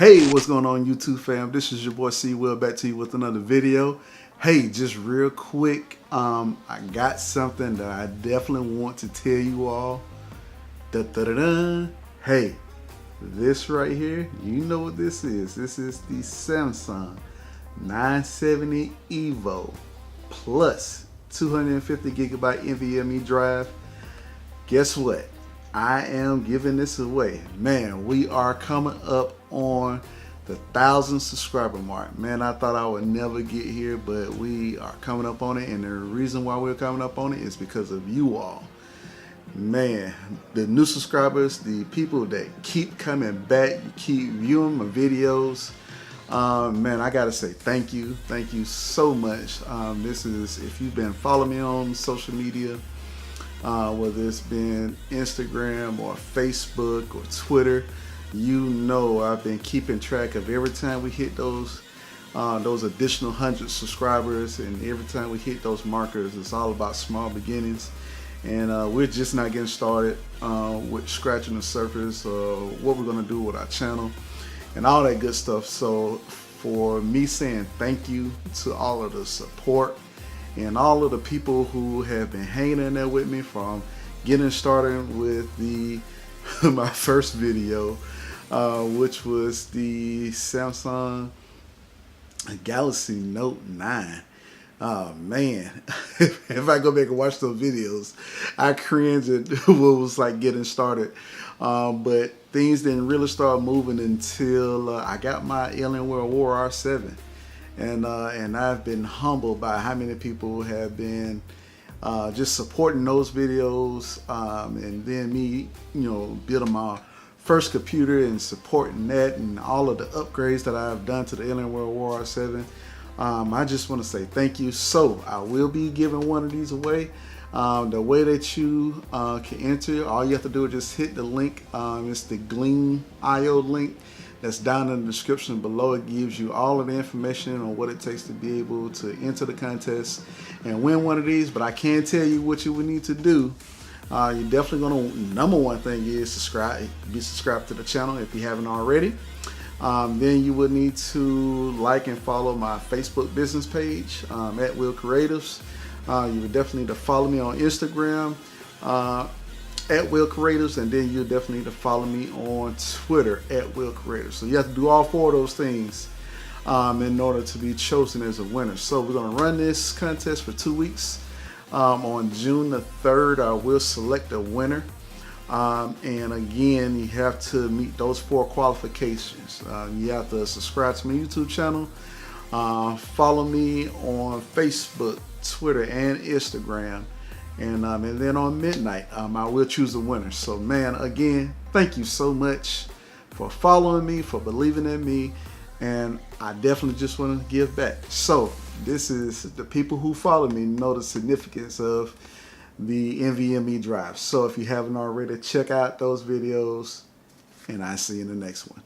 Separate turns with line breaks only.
Hey, what's going on YouTube fam? This is your boy C Will back to you with another video. Hey, just real quick, I got something that I definitely want to tell you all. Da-da-da-da. Hey, this right here, you know what this is. This is the Samsung 970 EVO plus 250 gigabyte NVMe drive. Guess what? I am giving this away. Man, we are coming up on the 1,000 subscriber mark. Man, I thought I would never get here, but we are coming up on it, and the reason why we're coming up on it is because of you all. Man, the new subscribers, the people that keep coming back, you keep viewing my videos. Man, I gotta say thank you so much. This is, if you've been following me on social media, whether it's been Instagram or Facebook or Twitter, you know I've been keeping track of every time we hit those additional 100 subscribers, and every time we hit those markers. It's all about small beginnings, and we're just not getting started with scratching the surface of what we're gonna do with our channel and all that good stuff. So for me saying thank you to all of the support and all of the people who have been hanging in there with me from getting started with my first video, which was the Samsung Galaxy Note 9. Oh man, if I go back and watch those videos, I cringe at what was like getting started. But things didn't really start moving until I got my Alienware War R7. And I've been humbled by how many people have been just supporting those videos, and then me, building my first computer and supporting that and all of the upgrades that I've done to the Alienware War R7. I just want to say thank you. So I will be giving one of these away. The way that you can enter, all you have to do is just hit the link. It's the Gleam.io link that's down in the description below. It gives you all of the information on what it takes to be able to enter the contest and win one of these. But I can tell you what you would need to do. You're definitely gonna, number one thing is subscribe. Be subscribed to the channel if you haven't already. Then you would need to like and follow my Facebook business page at Will Creatives. You would definitely need to follow me on Instagram at Will Creatives, and then you definitely need to follow me on Twitter at Will Creatives. So you have to do all four of those things in order to be chosen as a winner. So we're going to run this contest for 2 weeks. On June the 3rd, I will select a winner. And again, you have to meet those 4 qualifications. You have to subscribe to my YouTube channel, follow me on Facebook, Twitter, and Instagram. And then on midnight, I will choose a winner. So man, again, thank you so much for following me, for believing in me, and I definitely just want to give back. So this is, the people who follow me know the significance of the NVMe drive. So if you haven't already, check out those videos, and I'll see you in the next one.